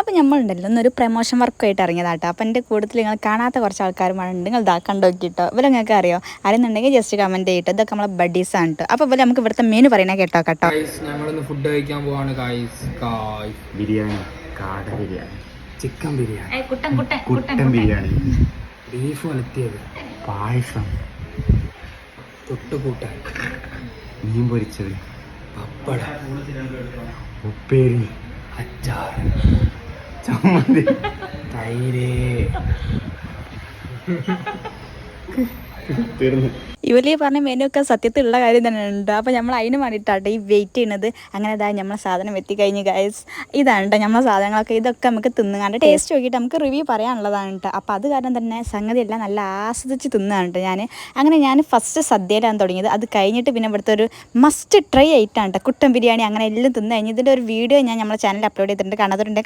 അപ്പോൾ നമ്മളുണ്ടല്ലോ ഇന്നൊരു പ്രൊമോഷൻ വർക്കുമായിട്ട് ഇറങ്ങിയതാട്ടോ. അപ്പോൾ എൻ്റെ കൂട്ടത്തിൽ നിങ്ങൾ കാണാത്ത കുറച്ച് ആൾക്കാരുമാരുണ്ട്. നിങ്ങൾ ഇതാ കണ്ടോക്കിട്ടോ. ഇവരെ നിങ്ങൾക്ക് അറിയോ? അറിയുന്നുണ്ടെങ്കിൽ ജസ്റ്റ് കമൻറ്റ് ചെയ്തിട്ട്. ഇതൊക്കെ നമ്മളെ ബഡീസാണ് കേട്ടോ. അപ്പോൾ ഇവരെ നമുക്ക് ഇവിടുത്തെ മെനു പറയണേ കേട്ടോ. ഞങ്ങളിന്ന് ഫുഡ് കഴിക്കാൻ പോവാണ്. ബിരിയാണി, കാട ബിരിയാണി, ചിക്കൻ ബിരിയാണി, കുട്ടൻ ബിരിയാണി, ബീഫ് വലത്തിയത്, പായസം, തൊട്ടുകൂട്ടാൻ, മീൻ പൊരിച്ചത്, പപ്പടം, ഉപ്പേരി, അച്ചാർ, ചമ്മന്തി, തൈര്. തീർന്നു. ഇവർ പറഞ്ഞ മെനു ഒക്കെ സത്യത്തിലുള്ള കാര്യം തന്നെ ഉണ്ട്. അപ്പോൾ നമ്മൾ അതിന് വേണ്ടിയിട്ടാട്ടോ ഈ വെയിറ്റ് ചെയ്യുന്നത്. അങ്ങനെ ഇതാ നമ്മളെ സാധനം എത്തിക്കഴിഞ്ഞ് ഗൈസ്. ഇതാണ് കേട്ടോ നമ്മളെ സാധനങ്ങളൊക്കെ. ഇതൊക്കെ നമുക്ക് തിന്നുകാണ്ട് ടേസ്റ്റ് നോക്കിയിട്ട് നമുക്ക് റിവ്യൂ പറയാനുള്ളതാണ് കേട്ടോ. അപ്പോൾ അത് കാരണം തന്നെ സംഗതിയെല്ലാം നല്ല ആസ്വദിച്ച് തിന്നുകയാണ് കേട്ടോ ഞാൻ. അങ്ങനെ ഞാൻ ഫസ്റ്റ് സദ്യയിലാണ് തുടങ്ങിയത്. അത് കഴിഞ്ഞിട്ട് പിന്നെ ഇവിടുത്തെ ഒരു മസ്റ്റ് ട്രൈ ആയിട്ടാണ് കേട്ടോ കുട്ടൻ ബിരിയാണി. അങ്ങനെ എല്ലാം തിന്നു കഴിഞ്ഞ് ഇതിൻ്റെ ഒരു വീഡിയോ ഞാൻ നമ്മുടെ ചാനലിൽ അപ്ലോഡ് ചെയ്തിട്ടുണ്ട്. കാണാത്തവരുണ്ട്.